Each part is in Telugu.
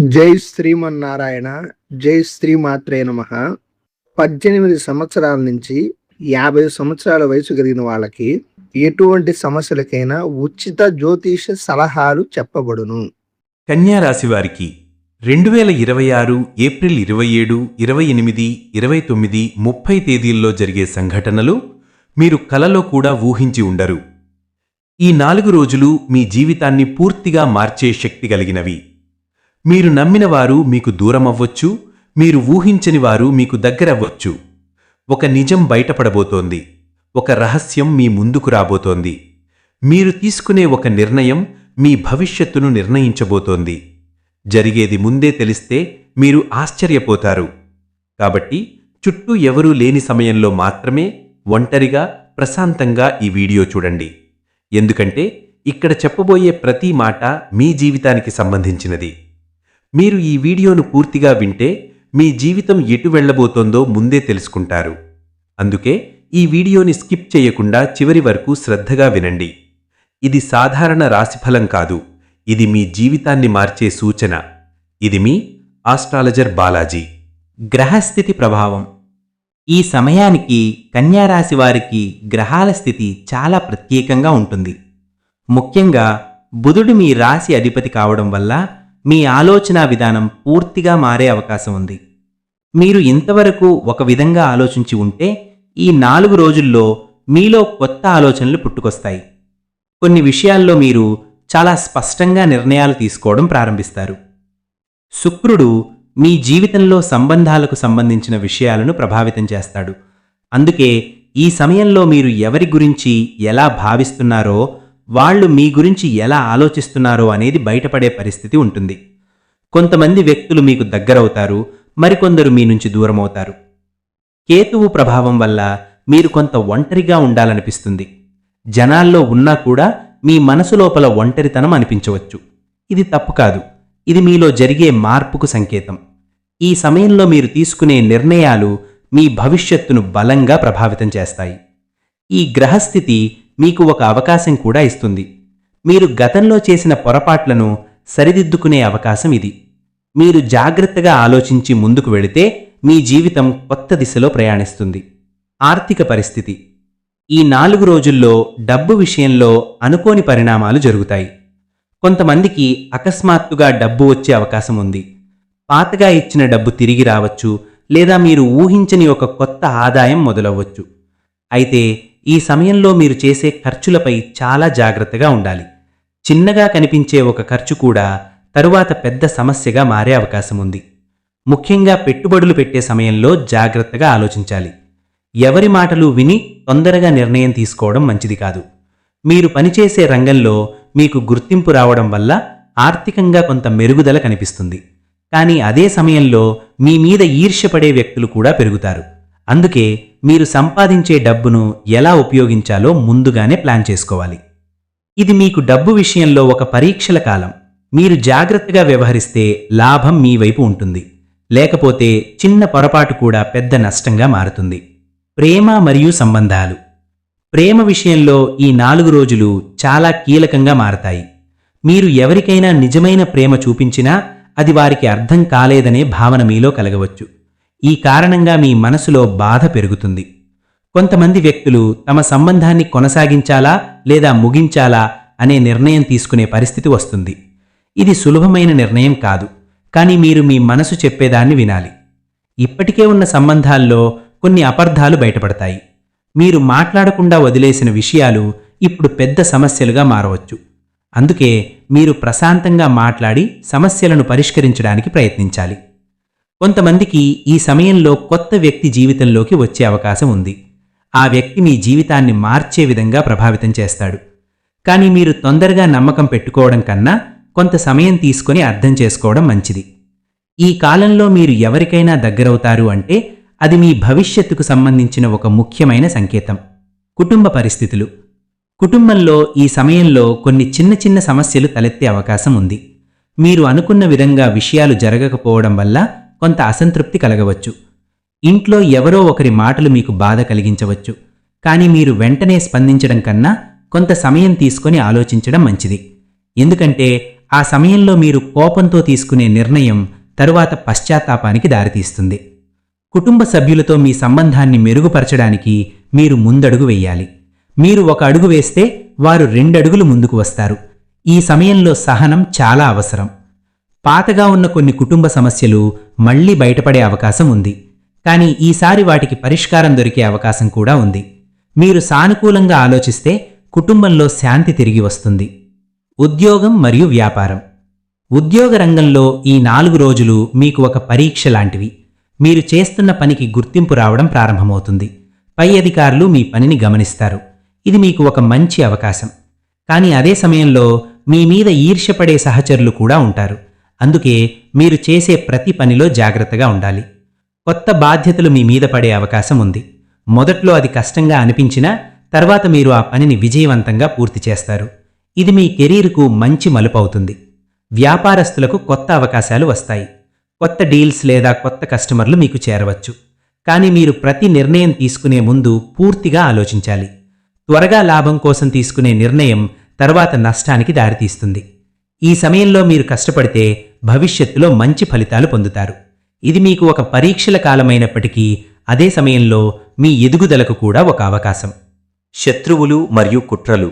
జై శ్రీమన్నారాయణ. జై శ్రీమాత్రే నమః. 18 సంవత్సరాల నుంచి 50 సంవత్సరాల వయసు కలిగిన వాళ్ళకి ఎటువంటి సమస్యలకైనా ఉచిత జ్యోతిష సలహాలు చెప్పబడును. కన్యా రాశి వారికి 2026 ఏప్రిల్ 27, 28, 29, 30 తేదీల్లో జరిగే సంఘటనలు మీరు కలలో కూడా ఊహించి ఉండరు. ఈ 4 రోజులు మీ జీవితాన్ని పూర్తిగా మార్చే శక్తి కలిగినవి. మీరు నమ్మిన వారు మీకు దూరమవ్వొచ్చు, మీరు ఊహించని వారు మీకు దగ్గరవ్వచ్చు. ఒక నిజం బయటపడబోతోంది, ఒక రహస్యం మీ ముందుకు రాబోతోంది. మీరు తీసుకునే ఒక నిర్ణయం మీ భవిష్యత్తును నిర్ణయించబోతోంది. జరిగేది ముందే తెలిస్తే మీరు ఆశ్చర్యపోతారు. కాబట్టి చుట్టూ ఎవరూ లేని సమయంలో మాత్రమే ఒంటరిగా ప్రశాంతంగా ఈ వీడియో చూడండి. ఎందుకంటే ఇక్కడ చెప్పబోయే ప్రతి మాట మీ జీవితానికి సంబంధించినది. మీరు ఈ వీడియోను పూర్తిగా వింటే మీ జీవితం ఎటు వెళ్లబోతోందో ముందే తెలుసుకుంటారు. అందుకే ఈ వీడియోని స్కిప్ చేయకుండా చివరి వరకు శ్రద్ధగా వినండి. ఇది సాధారణ రాశిఫలం కాదు, ఇది మీ జీవితాన్ని మార్చే సూచన. ఇది మీ ఆస్ట్రాలజర్ బాలాజీ. గ్రహస్థితి ప్రభావం. ఈ సమయానికి కన్యారాశి వారికి గ్రహాల స్థితి చాలా ప్రత్యేకంగా ఉంటుంది. ముఖ్యంగా బుధుడు మీ రాశి అధిపతి కావడం వల్ల మీ ఆలోచనా విధానం పూర్తిగా మారే అవకాశం ఉంది. మీరు ఇంతవరకు ఒక విధంగా ఆలోచించి ఉంటే ఈ 4 రోజుల్లో మీలో కొత్త ఆలోచనలు పుట్టుకొస్తాయి. కొన్ని విషయాల్లో మీరు చాలా స్పష్టంగా నిర్ణయాలు తీసుకోవడం ప్రారంభిస్తారు. శుక్రుడు మీ జీవితంలో సంబంధాలకు సంబంధించిన విషయాలను ప్రభావితం చేస్తాడు. అందుకే ఈ సమయంలో మీరు ఎవరి గురించి ఎలా భావిస్తున్నారో, వాళ్ళు మీ గురించి ఎలా ఆలోచిస్తున్నారో అనేది బయటపడే పరిస్థితి ఉంటుంది. కొంతమంది వ్యక్తులు మీకు దగ్గరవుతారు, మరికొందరు మీ నుంచి దూరమవుతారు. కేతువు ప్రభావం వల్ల మీరు కొంత ఒంటరిగా ఉండాలనిపిస్తుంది. జనాల్లో ఉన్నా కూడా మీ మనసు లోపల ఒంటరితనం అనిపించవచ్చు. ఇది తప్పు కాదు, ఇది మీలో జరిగే మార్పుకు సంకేతం. ఈ సమయంలో మీరు తీసుకునే నిర్ణయాలు మీ భవిష్యత్తును బలంగా ప్రభావితం చేస్తాయి. ఈ గ్రహస్థితి మీకు ఒక అవకాశం కూడా ఇస్తుంది. మీరు గతంలో చేసిన పొరపాట్లను సరిదిద్దుకునే అవకాశం ఇది. మీరు జాగ్రత్తగా ఆలోచించి ముందుకు వెళితే మీ జీవితం కొత్త దిశలో ప్రయాణిస్తుంది. ఆర్థిక పరిస్థితి. ఈ 4 రోజుల్లో డబ్బు విషయంలో అనుకోని పరిణామాలు జరుగుతాయి. కొంతమందికి అకస్మాత్తుగా డబ్బు వచ్చే అవకాశం ఉంది. పాతగా ఇచ్చిన డబ్బు తిరిగి రావచ్చు, లేదా మీరు ఊహించని ఒక కొత్త ఆదాయం మొదలవ్వచ్చు. అయితే ఈ సమయంలో మీరు చేసే ఖర్చులపై చాలా జాగ్రత్తగా ఉండాలి. చిన్నగా కనిపించే ఒక ఖర్చు కూడా తరువాత పెద్ద సమస్యగా మారే అవకాశం ఉంది. ముఖ్యంగా పెట్టుబడులు పెట్టే సమయంలో జాగ్రత్తగా ఆలోచించాలి. ఎవరి మాటలు విని తొందరగా నిర్ణయం తీసుకోవడం మంచిది కాదు. మీరు పనిచేసే రంగంలో మీకు గుర్తింపు రావడం వల్ల ఆర్థికంగా కొంత మెరుగుదల కనిపిస్తుంది. కానీ అదే సమయంలో మీ మీద ఈర్ష్యపడే వ్యక్తులు కూడా పెరుగుతారు. అందుకే మీరు సంపాదించే డబ్బును ఎలా ఉపయోగించాలో ముందుగానే ప్లాన్ చేసుకోవాలి. ఇది మీకు డబ్బు విషయంలో ఒక పరీక్షల కాలం. మీరు జాగ్రత్తగా వ్యవహరిస్తే లాభం మీ వైపు ఉంటుంది, లేకపోతే చిన్న పొరపాటు కూడా పెద్ద నష్టంగా మారుతుంది. ప్రేమ మరియు సంబంధాలు. ప్రేమ విషయంలో ఈ 4 రోజులు చాలా కీలకంగా మారతాయి. మీరు ఎవరికైనా నిజమైన ప్రేమ చూపించినా అది వారికి అర్థం కాలేదనే భావన మీలో కలగవచ్చు. ఈ కారణంగా మీ మనసులో బాధ పెరుగుతుంది. కొంతమంది వ్యక్తులు తమ సంబంధాన్ని కొనసాగించాలా లేదా ముగించాలా అనే నిర్ణయం తీసుకునే పరిస్థితి వస్తుంది. ఇది సులభమైన నిర్ణయం కాదు, కానీ మీరు మీ మనసు చెప్పేదాన్ని వినాలి. ఇప్పటికే ఉన్న సంబంధాల్లో కొన్ని అపార్థాలు బయటపడతాయి. మీరు మాట్లాడకుండా వదిలేసిన విషయాలు ఇప్పుడు పెద్ద సమస్యలుగా మారవచ్చు. అందుకే మీరు ప్రశాంతంగా మాట్లాడి సమస్యలను పరిష్కరించడానికి ప్రయత్నించాలి. కొంతమందికి ఈ సమయంలో కొత్త వ్యక్తి జీవితంలోకి వచ్చే అవకాశం ఉంది. ఆ వ్యక్తి మీ జీవితాన్ని మార్చే విధంగా ప్రభావితం చేస్తాడు. కానీ మీరు తొందరగా నమ్మకం పెట్టుకోవడం కన్నా కొంత సమయం తీసుకొని అర్థం చేసుకోవడం మంచిది. ఈ కాలంలో మీరు ఎవరికైనా దగ్గరవుతారు అంటే అది మీ భవిష్యత్తుకు సంబంధించిన ఒక ముఖ్యమైన సంకేతం. కుటుంబ పరిస్థితులు. కుటుంబంలో ఈ సమయంలో కొన్ని చిన్న చిన్న సమస్యలు తలెత్తే అవకాశం ఉంది. మీరు అనుకున్న విధంగా విషయాలు జరగకపోవడం వల్ల కొంత అసంతృప్తి కలగవచ్చు. ఇంట్లో ఎవరో ఒకరి మాటలు మీకు బాధ కలిగించవచ్చు. కానీ మీరు వెంటనే స్పందించడం కన్నా కొంత సమయం తీసుకొని ఆలోచించడం మంచిది. ఎందుకంటే ఆ సమయంలో మీరు కోపంతో తీసుకునే నిర్ణయం తరువాత పశ్చాత్తాపానికి దారితీస్తుంది. కుటుంబ సభ్యులతో మీ సంబంధాన్ని మెరుగుపరచడానికి మీరు ముందడుగు వెయ్యాలి. మీరు ఒక అడుగు వేస్తే వారు 2 అడుగులు ముందుకు వస్తారు. ఈ సమయంలో సహనం చాలా అవసరం. పాతగా ఉన్న కొన్ని కుటుంబ సమస్యలు మళ్లీ బయటపడే అవకాశం ఉంది. కానీ ఈసారి వాటికి పరిష్కారం దొరికే అవకాశం కూడా ఉంది. మీరు సానుకూలంగా ఆలోచిస్తే కుటుంబంలో శాంతి తిరిగి వస్తుంది. ఉద్యోగం మరియు వ్యాపారం. ఉద్యోగ రంగంలో ఈ 4 రోజులు మీకు ఒక పరీక్ష లాంటివి. మీరు చేస్తున్న పనికి గుర్తింపు రావడం ప్రారంభమవుతుంది. పై అధికారులు మీ పనిని గమనిస్తారు. ఇది మీకు ఒక మంచి అవకాశం. కానీ అదే సమయంలో మీ మీద ఈర్ష్యపడే సహచరులు కూడా ఉంటారు. అందుకే మీరు చేసే ప్రతి పనిలో జాగ్రత్తగా ఉండాలి. కొత్త బాధ్యతలు మీ మీద పడే అవకాశం ఉంది. మొదట్లో అది కష్టంగా అనిపించినా తర్వాత మీరు ఆ పనిని విజయవంతంగా పూర్తి చేస్తారు. ఇది మీ కెరీర్కు మంచి మలుపు అవుతుంది. వ్యాపారస్తులకు కొత్త అవకాశాలు వస్తాయి. కొత్త డీల్స్ లేదా కొత్త కస్టమర్లు మీకు చేరవచ్చు. కానీ మీరు ప్రతి నిర్ణయం తీసుకునే ముందు పూర్తిగా ఆలోచించాలి. త్వరగా లాభం కోసం తీసుకునే నిర్ణయం తర్వాత నష్టానికి దారితీస్తుంది. ఈ సమయంలో మీరు కష్టపడితే భవిష్యత్తులో మంచి ఫలితాలు పొందుతారు. ఇది మీకు ఒక పరీక్షల కాలమైనప్పటికీ అదే సమయంలో మీ ఎదుగుదలకు కూడా ఒక అవకాశం. శత్రువులు మరియు కుట్రలు.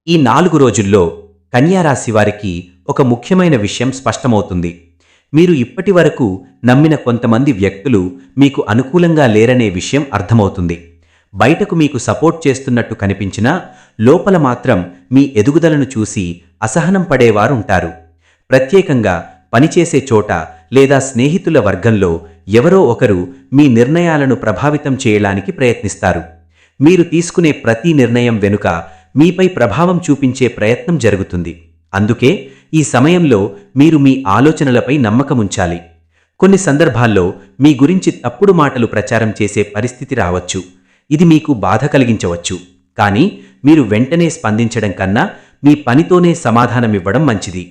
ఈ 4 రోజుల్లో కన్యారాశి వారికి ఒక ముఖ్యమైన విషయం స్పష్టమవుతుంది. మీరు ఇప్పటి వరకు నమ్మిన కొంతమంది వ్యక్తులు మీకు అనుకూలంగా లేరనే విషయం అర్థమవుతుంది. బయటకు మీకు సపోర్ట్ చేస్తున్నట్టు కనిపించినా లోపల మాత్రం మీ ఎదుగుదలను చూసి అసహనం పడేవారుంటారు. ప్రత్యేకంగా పనిచేసే చోట లేదా స్నేహితుల వర్గంలో ఎవరో ఒకరు మీ నిర్ణయాలను ప్రభావితం చేయడానికి ప్రయత్నిస్తారు. మీరు తీసుకునే ప్రతి నిర్ణయం వెనుక మీపై ప్రభావం చూపించే ప్రయత్నం జరుగుతుంది. అందుకే ఈ సమయంలో మీరు మీ ఆలోచనలపై నమ్మకముంచాలి. కొన్ని సందర్భాల్లో మీ గురించి తప్పుడు మాటలు ప్రచారం చేసే పరిస్థితి రావచ్చు. ఇది మీకు బాధ కలిగించవచ్చు. కానీ మీరు వెంటనే స్పందించడం కన్నా మీ పనితోనే సమాధానమివ్వడం మంచిది.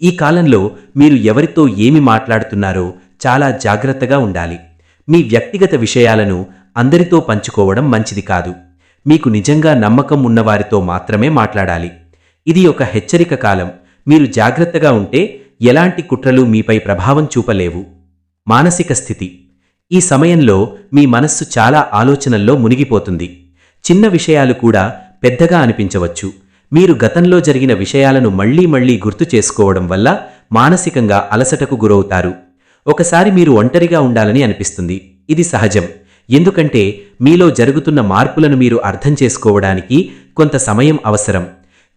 ఈ కాలంలో మీరు ఎవరితో ఏమి మాట్లాడుతున్నారో చాలా జాగ్రత్తగా ఉండాలి. మీ వ్యక్తిగత విషయాలను అందరితో పంచుకోవడం మంచిది కాదు. మీకు నిజంగా నమ్మకం ఉన్నవారితో మాత్రమే మాట్లాడాలి. ఇది ఒక హెచ్చరిక కాలం. మీరు జాగ్రత్తగా ఉంటే ఎలాంటి కుట్రలు మీపై ప్రభావం చూపలేవు. మానసిక స్థితి. ఈ సమయంలో మీ మనస్సు చాలా ఆలోచనల్లో మునిగిపోతుంది. చిన్న విషయాలు కూడా పెద్దగా అనిపించవచ్చు. మీరు గతంలో జరిగిన విషయాలను మళ్లీ గుర్తు చేసుకోవడం వల్ల మానసికంగా అలసటకు గురవుతారు. ఒకసారి మీరు ఒంటరిగా ఉండాలని అనిపిస్తుంది. ఇది సహజం. ఎందుకంటే మీలో జరుగుతున్న మార్పులను మీరు అర్థం చేసుకోవడానికి కొంత సమయం అవసరం.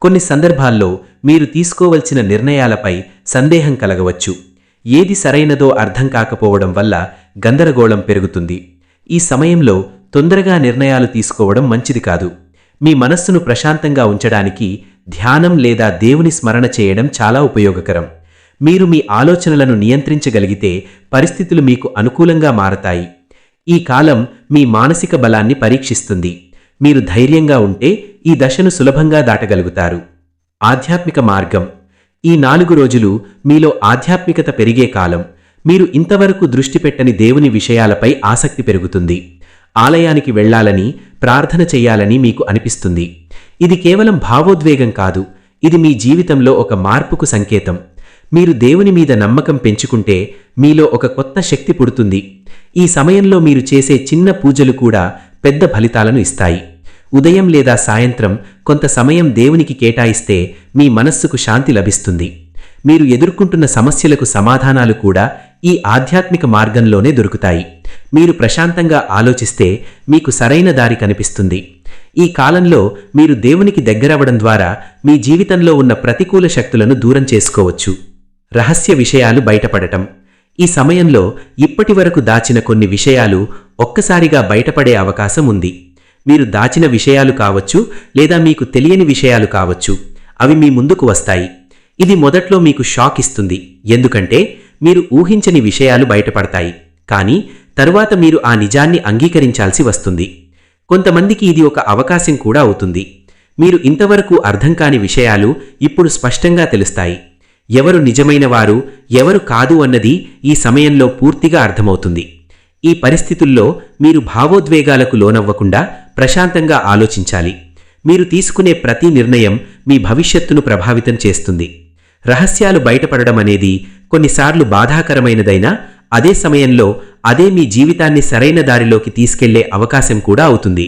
కొన్ని సందర్భాల్లో మీరు తీసుకోవలసిన నిర్ణయాలపై సందేహం కలగవచ్చు. ఏది సరైనదో అర్థం కాకపోవడం వల్ల గందరగోళం పెరుగుతుంది. ఈ సమయంలో తొందరగా నిర్ణయాలు తీసుకోవడం మంచిది కాదు. మీ మనస్సును ప్రశాంతంగా ఉంచడానికి ధ్యానం లేదా దేవుని స్మరణ చేయడం చాలా ఉపయోగకరం. మీరు మీ ఆలోచనలను నియంత్రించగలిగితే పరిస్థితులు మీకు అనుకూలంగా మారతాయి. ఈ కాలం మీ మానసిక బలాన్ని పరీక్షిస్తుంది. మీరు ధైర్యంగా ఉంటే ఈ దశను సులభంగా దాటగలుగుతారు. ఆధ్యాత్మిక మార్గం. ఈ 4 రోజులు మీలో ఆధ్యాత్మికత పెరిగే కాలం. మీరు ఇంతవరకు దృష్టి పెట్టని దేవుని విషయాలపై ఆసక్తి పెరుగుతుంది. ఆలయానికి వెళ్లాలని, ప్రార్థన చెయ్యాలని మీకు అనిపిస్తుంది. ఇది కేవలం భావోద్వేగం కాదు, ఇది మీ జీవితంలో ఒక మార్పుకు సంకేతం. మీరు దేవుని మీద నమ్మకం పెంచుకుంటే మీలో ఒక కొత్త శక్తి పుడుతుంది. ఈ సమయంలో మీరు చేసే చిన్న పూజలు కూడా పెద్ద ఫలితాలను ఇస్తాయి. ఉదయం లేదా సాయంత్రం కొంత సమయం దేవునికి కేటాయిస్తే మీ మనస్సుకు శాంతి లభిస్తుంది. మీరు ఎదుర్కొంటున్న సమస్యలకు సమాధానాలు కూడా ఈ ఆధ్యాత్మిక మార్గంలోనే దొరుకుతాయి. మీరు ప్రశాంతంగా ఆలోచిస్తే మీకు సరైన దారి కనిపిస్తుంది. ఈ కాలంలో మీరు దేవునికి దగ్గరవడం ద్వారా మీ జీవితంలో ఉన్న ప్రతికూల శక్తులను దూరం చేసుకోవచ్చు. రహస్య విషయాలు బయటపడటం. ఈ సమయంలో ఇప్పటివరకు దాచిన కొన్ని విషయాలు ఒక్కసారిగా బయటపడే అవకాశం ఉంది. మీరు దాచిన విషయాలు కావచ్చు లేదా మీకు తెలియని విషయాలు కావచ్చు. అవి మీ ముందుకు వస్తాయి. ఇది మొదట్లో మీకు షాక్ ఇస్తుంది, ఎందుకంటే మీరు ఊహించని విషయాలు బయటపడతాయి. కానీ తరువాత మీరు ఆ నిజాన్ని అంగీకరించాల్సి వస్తుంది. కొంతమందికి ఇది ఒక అవకాశం కూడా అవుతుంది. మీరు ఇంతవరకు అర్థం కాని విషయాలు ఇప్పుడు స్పష్టంగా తెలుస్తాయి. ఎవరు నిజమైన వారు, ఎవరు కాదు అన్నది ఈ సమయంలో పూర్తిగా అర్థమవుతుంది. ఈ పరిస్థితుల్లో మీరు భావోద్వేగాలకు లోనవ్వకుండా ప్రశాంతంగా ఆలోచించాలి. మీరు తీసుకునే ప్రతి నిర్ణయం మీ భవిష్యత్తును ప్రభావితం చేస్తుంది. రహస్యాలు బయటపడడం అనేది కొన్నిసార్లు బాధాకరమైనదైనా అదే సమయంలో అదే మీ జీవితాన్ని సరైన దారిలోకి తీసుకెళ్లే అవకాశం కూడా అవుతుంది.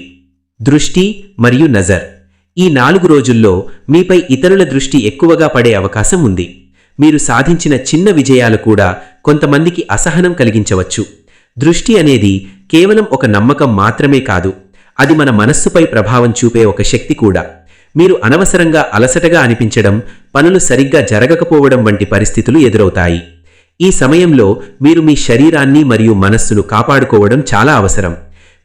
దృష్టి మరియు నజర్. ఈ 4 రోజుల్లో మీపై ఇతరుల దృష్టి ఎక్కువగా పడే అవకాశం ఉంది. మీరు సాధించిన చిన్న విజయాలు కూడా కొంతమందికి అసహనం కలిగించవచ్చు. దృష్టి అనేది కేవలం ఒక నమ్మకం మాత్రమే కాదు, అది మన మనస్సుపై ప్రభావం చూపే ఒక శక్తి కూడా. మీరు అనవసరంగా అలసటగా అనిపించడం, పనులు సరిగ్గా జరగకపోవడం వంటి పరిస్థితులు ఎదురవుతాయి. ఈ సమయంలో మీరు మీ శరీరాన్ని మరియు మనస్సును కాపాడుకోవడం చాలా అవసరం.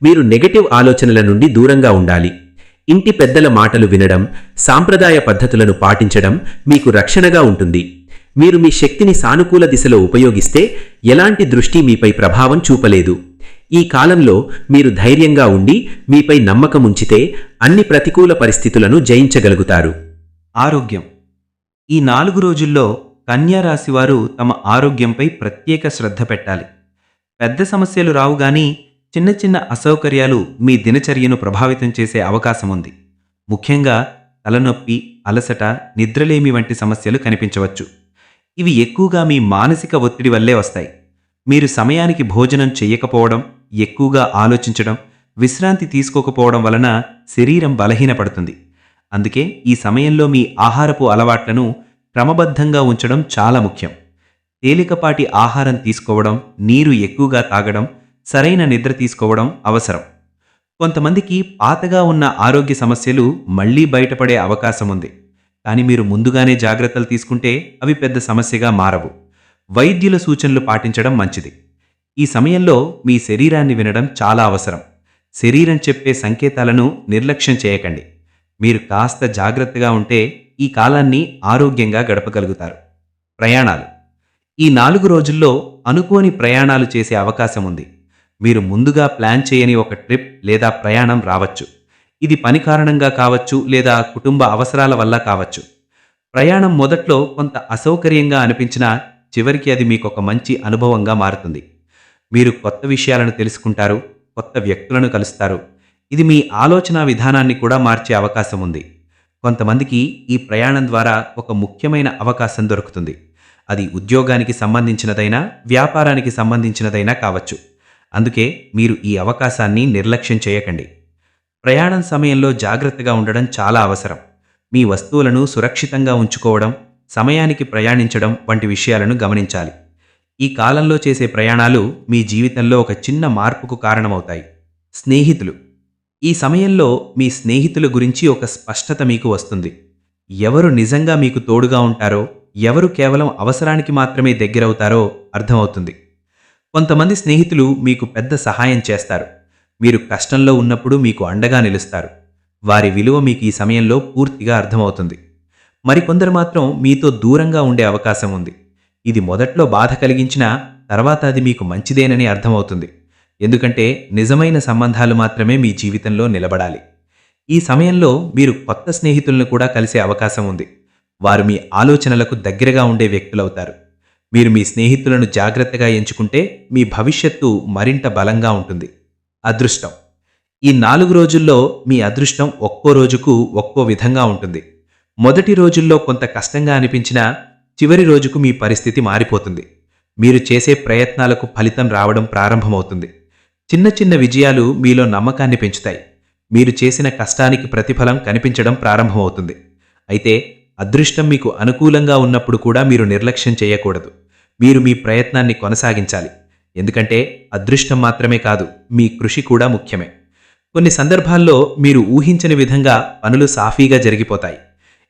మీరు నెగటివ్ ఆలోచనల నుండి దూరంగా ఉండాలి. ఇంటి పెద్దల మాటలు వినడం, సాంప్రదాయ పద్ధతులను పాటించడం మీకు రక్షణగా ఉంటుంది. మీరు మీ శక్తిని సానుకూల దిశలో ఉపయోగిస్తే ఎలాంటి దృష్టి మీపై ప్రభావం చూపలేదు. ఈ కాలంలో మీరు ధైర్యంగా ఉండి మీపై నమ్మకం ఉంచితే అన్ని ప్రతికూల పరిస్థితులను జయించగలుగుతారు. ఆరోగ్యం. ఈ 4 రోజుల్లో కన్యా రాశివారు తమ ఆరోగ్యంపై ప్రత్యేక శ్రద్ధ పెట్టాలి. పెద్ద సమస్యలు రావు గాని చిన్న చిన్న అసౌకర్యాలు మీ దినచర్యను ప్రభావితం చేసే అవకాశం ఉంది. ముఖ్యంగా తలనొప్పి, అలసట, నిద్రలేమి వంటి సమస్యలు కనిపించవచ్చు. ఇవి ఎక్కువగా మీ మానసిక ఒత్తిడి వల్లే వస్తాయి. మీరు సమయానికి భోజనం చెయ్యకపోవడం, ఎక్కువగా ఆలోచించడం, విశ్రాంతి తీసుకోకపోవడం వలన శరీరం బలహీనపడుతుంది. అందుకే ఈ సమయంలో మీ ఆహారపు అలవాట్లను క్రమబద్ధంగా ఉంచడం చాలా ముఖ్యం. తేలికపాటి ఆహారం తీసుకోవడం, నీరు ఎక్కువగా తాగడం, సరైన నిద్ర తీసుకోవడం అవసరం. కొంతమందికి పాతగా ఉన్న ఆరోగ్య సమస్యలు మళ్లీ బయటపడే అవకాశం ఉంది. కానీ మీరు ముందుగానే జాగ్రత్తలు తీసుకుంటే అవి పెద్ద సమస్యగా మారవు. వైద్యుల సూచనలు పాటించడం మంచిది. ఈ సమయంలో మీ శరీరాన్ని వినడం చాలా అవసరం. శరీరం చెప్పే సంకేతాలను నిర్లక్ష్యం చేయకండి. మీరు కాస్త జాగ్రత్తగా ఉంటే ఈ కాలాన్ని ఆరోగ్యంగా గడపగలుగుతారు. ప్రయాణాలు. ఈ 4 రోజుల్లో అనుకోని ప్రయాణాలు చేసే అవకాశం ఉంది. మీరు ముందుగా ప్లాన్ చేయని ఒక ట్రిప్ లేదా ప్రయాణం రావచ్చు. ఇది పని కారణంగా కావచ్చు లేదా కుటుంబ అవసరాల వల్ల కావచ్చు. ప్రయాణం మొదట్లో కొంత అసౌకర్యంగా అనిపించినా చివరికి అది మీకొక మంచి అనుభవంగా మారుతుంది. మీరు కొత్త విషయాలను తెలుసుకుంటారు, కొత్త వ్యక్తులను కలుస్తారు. ఇది మీ ఆలోచన విధానాన్ని కూడా మార్చే అవకాశం ఉంది. కొంతమందికి ఈ ప్రయాణం ద్వారా ఒక ముఖ్యమైన అవకాశం దొరుకుతుంది. అది ఉద్యోగానికి సంబంధించినదైనా, వ్యాపారానికి సంబంధించినదైనా కావచ్చు. అందుకే మీరు ఈ అవకాశాన్ని నిర్లక్ష్యం చేయకండి. ప్రయాణం సమయంలో జాగ్రత్తగా ఉండడం చాలా అవసరం. మీ వస్తువులను సురక్షితంగా ఉంచుకోవడం, సమయానికి ప్రయాణించడం వంటి విషయాలను గమనించాలి. ఈ కాలంలో చేసే ప్రయాణాలు మీ జీవితంలో ఒక చిన్న మార్పుకు కారణమవుతాయి. స్నేహితులు. ఈ సమయంలో మీ స్నేహితుల గురించి ఒక స్పష్టత మీకు వస్తుంది. ఎవరు నిజంగా మీకు తోడుగా ఉంటారో, ఎవరు కేవలం అవసరానికి మాత్రమే దగ్గరవుతారో అర్థమవుతుంది. కొంతమంది స్నేహితులు మీకు పెద్ద సహాయం చేస్తారు. మీరు కష్టంలో ఉన్నప్పుడు మీకు అండగా నిలుస్తారు. వారి విలువ మీకు ఈ సమయంలో పూర్తిగా అర్థమవుతుంది. మరికొందరు మాత్రం మీతో దూరంగా ఉండే అవకాశం ఉంది. ఇది మొదట్లో బాధ కలిగించినా తర్వాత అది మీకు మంచిదేనని అర్థమవుతుంది. ఎందుకంటే నిజమైన సంబంధాలు మాత్రమే మీ జీవితంలో నిలబడాలి. ఈ సమయంలో మీరు కొత్త స్నేహితులను కూడా కలిసే అవకాశం ఉంది. వారు మీ ఆలోచనలకు దగ్గరగా ఉండే వ్యక్తులవుతారు. మీరు మీ స్నేహితులను జాగ్రత్తగా ఎంచుకుంటే మీ భవిష్యత్తు మరింత బలంగా ఉంటుంది. అదృష్టం. ఈ 4 రోజుల్లో మీ అదృష్టం ఒక్కో రోజుకు ఒక్కో విధంగా ఉంటుంది. మొదటి రోజుల్లో కొంత కష్టంగా అనిపించినా చివరి రోజుకు మీ పరిస్థితి మారిపోతుంది. మీరు చేసే ప్రయత్నాలకు ఫలితం రావడం ప్రారంభమవుతుంది. చిన్న చిన్న విజయాలు మీలో నమ్మకాన్ని పెంచుతాయి. మీరు చేసిన కష్టానికి ప్రతిఫలం కనిపించడం ప్రారంభమవుతుంది. అయితే అదృష్టం మీకు అనుకూలంగా ఉన్నప్పుడు కూడా మీరు నిర్లక్ష్యం చేయకూడదు. మీరు మీ ప్రయత్నాన్ని కొనసాగించాలి. ఎందుకంటే అదృష్టం మాత్రమే కాదు, మీ కృషి కూడా ముఖ్యమే. కొన్ని సందర్భాల్లో మీరు ఊహించని విధంగా పనులు సాఫీగా జరిగిపోతాయి.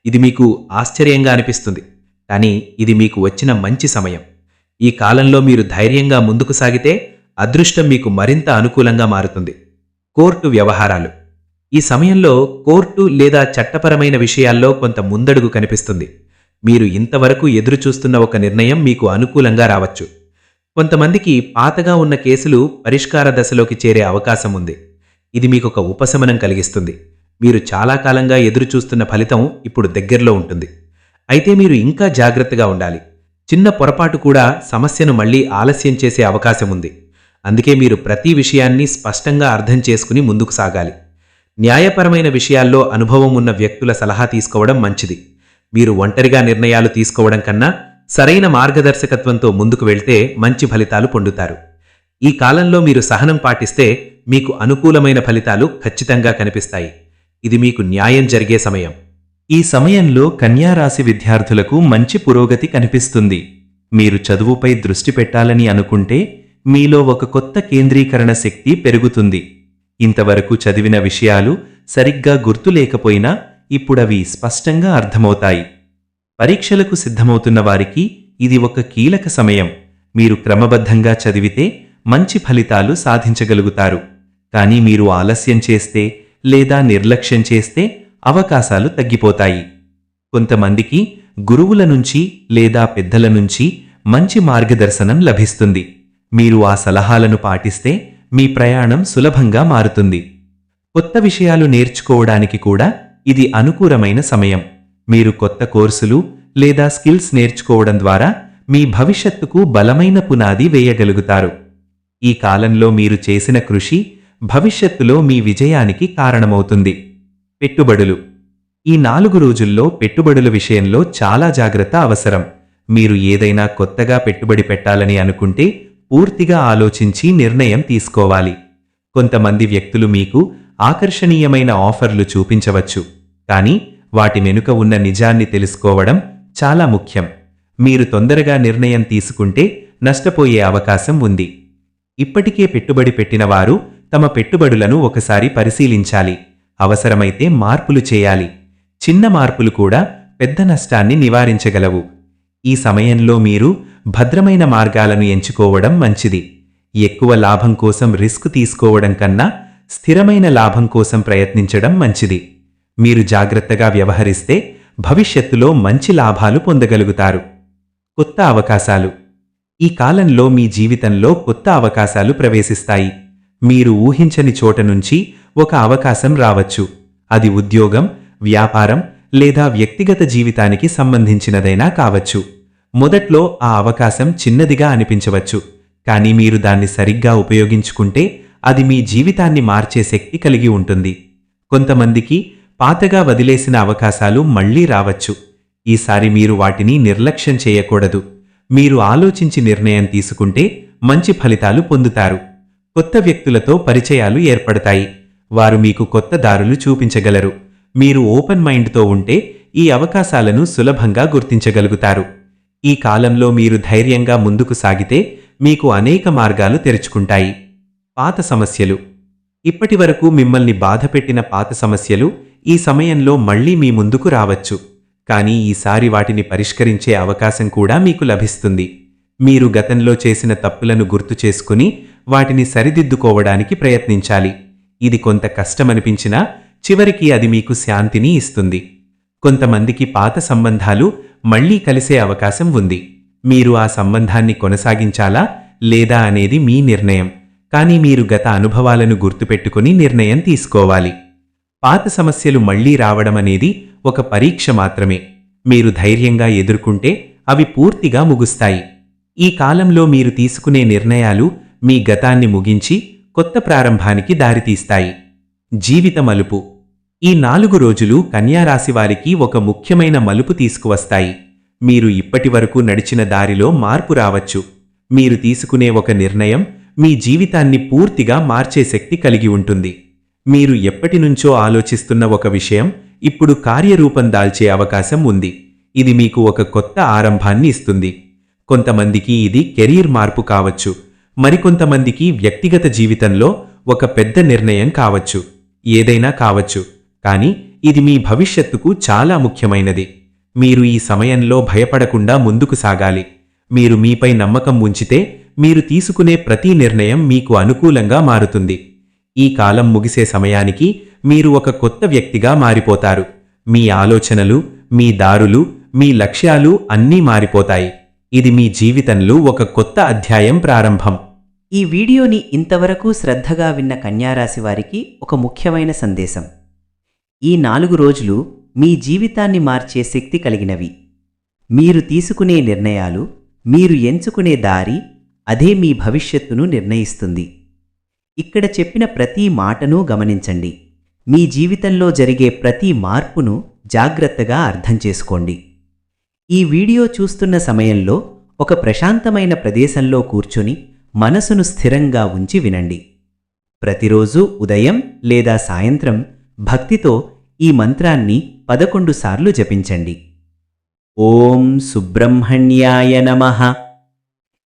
ఇది మీకు ఆశ్చర్యంగా అనిపిస్తుంది, కానీ ఇది మీకు వచ్చిన మంచి సమయం. ఈ కాలంలో మీరు ధైర్యంగా ముందుకు సాగితే అదృష్టం మీకు మరింత అనుకూలంగా మారుతుంది. కోర్టు వ్యవహారాలు. ఈ సమయంలో కోర్టు లేదా చట్టపరమైన విషయాల్లో కొంత ముందడుగు కనిపిస్తుంది. మీరు ఇంతవరకు ఎదురుచూస్తున్న ఒక నిర్ణయం మీకు అనుకూలంగా రావచ్చు. కొంతమందికి పాతగా ఉన్న కేసులు పరిష్కార దశలోకి చేరే అవకాశం ఉంది. ఇది మీకొక ఉపశమనం కలిగిస్తుంది. మీరు చాలా కాలంగా ఎదురుచూస్తున్న ఫలితం ఇప్పుడు దగ్గరలో ఉంటుంది. అయితే మీరు ఇంకా జాగ్రత్తగా ఉండాలి. చిన్న పొరపాటు కూడా సమస్యను మళ్లీ ఆలస్యం చేసే అవకాశం ఉంది. అందుకే మీరు ప్రతి విషయాన్ని స్పష్టంగా అర్థం చేసుకుని ముందుకు సాగాలి. న్యాయపరమైన విషయాల్లో అనుభవం ఉన్న వ్యక్తుల సలహా తీసుకోవడం మంచిది. మీరు ఒంటరిగా నిర్ణయాలు తీసుకోవడం కన్నా సరైన మార్గదర్శకత్వంతో ముందుకు వెళ్తే మంచి ఫలితాలు పొందుతారు. ఈ కాలంలో మీరు సహనం పాటిస్తే మీకు అనుకూలమైన ఫలితాలు ఖచ్చితంగా కనిపిస్తాయి. ఇది మీకు న్యాయం జరిగే సమయం. ఈ సమయంలో కన్యా రాశి విద్యార్థులకు మంచి పురోగతి కనిపిస్తుంది. మీరు చదువుపై దృష్టి పెట్టాలని అనుకుంటే మీలో ఒక కొత్త కేంద్రీకరణ శక్తి పెరుగుతుంది. ఇంతవరకు చదివిన విషయాలు సరిగ్గా గుర్తులేకపోయినా ఇప్పుడవి స్పష్టంగా అర్థమవుతాయి. పరీక్షలకు సిద్ధమవుతున్న వారికి ఇది ఒక కీలక సమయం. మీరు క్రమబద్ధంగా చదివితే మంచి ఫలితాలు సాధించగలుగుతారు. కానీ మీరు ఆలస్యం చేస్తే లేదా నిర్లక్ష్యం చేస్తే అవకాశాలు తగ్గిపోతాయి. కొంతమందికి గురువుల నుంచి లేదా పెద్దల నుంచి మంచి మార్గదర్శనం లభిస్తుంది. మీరు ఆ సలహాలను పాటిస్తే మీ ప్రయాణం సులభంగా మారుతుంది. కొత్త విషయాలు నేర్చుకోవడానికి కూడా ఇది అనుకూలమైన సమయం. మీరు కొత్త కోర్సులు లేదా స్కిల్స్ నేర్చుకోవడం ద్వారా మీ భవిష్యత్తుకు బలమైన పునాది వేయగలుగుతారు. ఈ కాలంలో మీరు చేసిన కృషి భవిష్యత్తులో మీ విజయానికి కారణమవుతుంది. పెట్టుబడులు. ఈ 4 రోజుల్లో పెట్టుబడుల విషయంలో చాలా జాగ్రత్త అవసరం. మీరు ఏదైనా కొత్తగా పెట్టుబడి పెట్టాలని అనుకుంటే పూర్తిగా ఆలోచించి నిర్ణయం తీసుకోవాలి. కొంతమంది వ్యక్తులు మీకు ఆకర్షణీయమైన ఆఫర్లు చూపించవచ్చు, కానీ వాటి వెనుక ఉన్న నిజాన్ని తెలుసుకోవడం చాలా ముఖ్యం. మీరు తొందరగా నిర్ణయం తీసుకుంటే నష్టపోయే అవకాశం ఉంది. ఇప్పటికే పెట్టుబడి పెట్టిన వారు తమ పెట్టుబడులను ఒకసారి పరిశీలించాలి. అవసరమైతే మార్పులు చేయాలి. చిన్న మార్పులు కూడా పెద్ద నష్టాన్ని నివారించగలవు. ఈ సమయంలో మీరు భద్రమైన మార్గాలను ఎంచుకోవడం మంచిది. ఎక్కువ లాభం కోసం రిస్క్ తీసుకోవడం కన్నా స్థిరమైన లాభం కోసం ప్రయత్నించడం మంచిది. మీరు జాగ్రత్తగా వ్యవహరిస్తే భవిష్యత్తులో మంచి లాభాలు పొందగలుగుతారు. కొత్త అవకాశాలు. ఈ కాలంలో మీ జీవితంలో కొత్త అవకాశాలు ప్రవేశిస్తాయి. మీరు ఊహించని చోట నుంచి ఒక అవకాశం రావచ్చు. అది ఉద్యోగం, వ్యాపారం లేదా వ్యక్తిగత జీవితానికి సంబంధించినదైనా కావచ్చు. మొదట్లో ఆ అవకాశం చిన్నదిగా అనిపించవచ్చు, కానీ మీరు దాన్ని సరిగ్గా ఉపయోగించుకుంటే అది మీ జీవితాన్ని మార్చే శక్తి కలిగి ఉంటుంది. కొంతమందికి పాతగా వదిలేసిన అవకాశాలు మళ్లీ రావచ్చు. ఈసారి మీరు వాటిని నిర్లక్ష్యం చేయకూడదు. మీరు ఆలోచించి నిర్ణయం తీసుకుంటే మంచి ఫలితాలు పొందుతారు. కొత్త వ్యక్తులతో పరిచయాలు ఏర్పడతాయి. వారు మీకు కొత్త దారులు చూపించగలరు. మీరు ఓపెన్ మైండ్తో ఉంటే ఈ అవకాశాలను సులభంగా గుర్తించగలుగుతారు. ఈ కాలంలో మీరు ధైర్యంగా ముందుకు సాగితే మీకు అనేక మార్గాలు తెరుచుకుంటాయి. పాత సమస్యలు. ఇప్పటివరకు మిమ్మల్ని బాధపెట్టిన పాత సమస్యలు ఈ సమయంలో మళ్లీ మీ ముందుకు రావచ్చు, కానీ ఈసారి వాటిని పరిష్కరించే అవకాశం కూడా మీకు లభిస్తుంది. మీరు గతంలో చేసిన తప్పులను గుర్తు చేసుకుని వాటిని సరిదిద్దుకోవడానికి ప్రయత్నించాలి. ఇది కొంత కష్టమనిపించినా చివరికి అది మీకు శాంతిని ఇస్తుంది. కొంతమందికి పాత సంబంధాలు మళ్లీ కలిసే అవకాశం ఉంది. మీరు ఆ సంబంధాన్ని కొనసాగించాలా లేదా అనేది మీ నిర్ణయం, కానీ మీరు గత అనుభవాలను గుర్తుపెట్టుకుని నిర్ణయం తీసుకోవాలి. పాత సమస్యలు మళ్లీ రావడం అనేది ఒక పరీక్ష మాత్రమే. మీరు ధైర్యంగా ఎదుర్కొంటే అవి పూర్తిగా ముగుస్తాయి. ఈ కాలంలో మీరు తీసుకునే నిర్ణయాలు మీ గతాన్ని ముగించి కొత్త ప్రారంభానికి దారితీస్తాయి. జీవిత మలుపు. ఈ 4 రోజులు కన్యారాశి వారికి ఒక ముఖ్యమైన మలుపు తీసుకువస్తాయి. మీరు ఇప్పటివరకు నడిచిన దారిలో మార్పు రావచ్చు. మీరు తీసుకునే ఒక నిర్ణయం మీ జీవితాన్ని పూర్తిగా మార్చే శక్తి కలిగి ఉంటుంది. మీరు ఎప్పటినుంచో ఆలోచిస్తున్న ఒక విషయం ఇప్పుడు కార్యరూపం దాల్చే అవకాశం ఉంది. ఇది మీకు ఒక కొత్త ఆరంభాన్ని ఇస్తుంది. కొంతమందికి ఇది కెరీర్ మార్పు కావచ్చు, మరికొంతమందికి వ్యక్తిగత జీవితంలో ఒక పెద్ద నిర్ణయం కావచ్చు. ఏదైనా కావచ్చు, కానీ ఇది మీ భవిష్యత్తుకు చాలా ముఖ్యమైనది. మీరు ఈ సమయంలో భయపడకుండా ముందుకు సాగాలి. మీరు మీపై నమ్మకం ఉంచితే మీరు తీసుకునే ప్రతి నిర్ణయం మీకు అనుకూలంగా మారుతుంది. ఈ కాలం ముగిసే సమయానికి మీరు ఒక కొత్త వ్యక్తిగా మారిపోతారు. మీ ఆలోచనలు, మీ దారులు, మీ లక్ష్యాలు అన్నీ మారిపోతాయి. ఇది మీ జీవితంలో ఒక కొత్త అధ్యాయం ప్రారంభం. ఈ వీడియోని ఇంతవరకు శ్రద్ధగా విన్న కన్యారాశి వారికి ఒక ముఖ్యమైన సందేశం. ఈ 4 రోజులు మీ జీవితాన్ని మార్చే శక్తి కలిగినవి. మీరు తీసుకునే నిర్ణయాలు, మీరు ఎంచుకునే దారి, అదే మీ భవిష్యత్తును నిర్ణయిస్తుంది. ఇక్కడ చెప్పిన ప్రతి మాటను గమనించండి. మీ జీవితంలో జరిగే ప్రతి మార్పును జాగ్రత్తగా అర్థం చేసుకోండి. ఈ వీడియో చూస్తున్న సమయంలో ఒక ప్రశాంతమైన ప్రదేశంలో కూర్చొని మనసును స్థిరంగా ఉంచి వినండి. ప్రతిరోజు ఉదయం లేదా సాయంత్రం భక్తితో ఈ మంత్రాన్ని 11 సార్లు జపించండి. ఓం సుబ్రహ్మణ్యాయ నమః.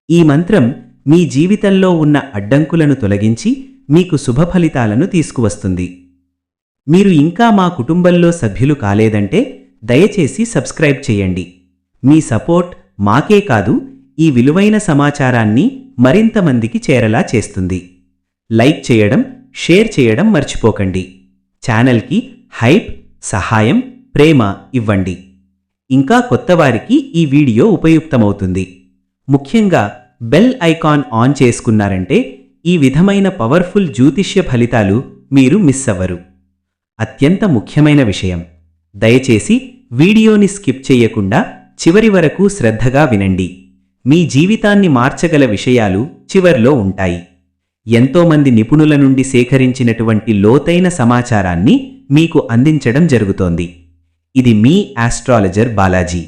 ఈ మంత్రం మీ జీవితంలో ఉన్న అడ్డంకులను తొలగించి మీకు శుభ ఫలితాలను తీసుకువస్తుంది. మీరు ఇంకా మా కుటుంబంలో సభ్యులు కాలేదంటే దయచేసి సబ్స్క్రైబ్ చేయండి. మీ సపోర్ట్ మాకే కాదు, ఈ విలువైన సమాచారాన్ని మరింత మందికి చేరేలా చేస్తుంది. లైక్ చేయడం, షేర్ చేయడం మర్చిపోకండి. ఛానల్కి హైప్, సహాయం, ప్రేమ ఇవ్వండి. ఇంకా కొత్తవారికి ఈ వీడియో ఉపయుక్తమవుతుంది. ముఖ్యంగా బెల్ ఐకాన్ ఆన్ చేసుకున్నారంటే ఈ విధమైన పవర్ఫుల్ జ్యోతిష్య ఫలితాలు మీరు మిస్ అవ్వరు. అత్యంత ముఖ్యమైన విషయం, దయచేసి వీడియోని స్కిప్ చేయకుండా చివరి వరకు శ్రద్ధగా వినండి. మీ జీవితాన్ని మార్చగల విషయాలు చివర్లో ఉంటాయి. ఎంతోమంది నిపుణుల నుండి సేకరించినటువంటి లోతైన సమాచారాన్ని మీకు అందించడం జరుగుతోంది. ఇది మీ ఆస్ట్రాలజర్ బాలాజీ.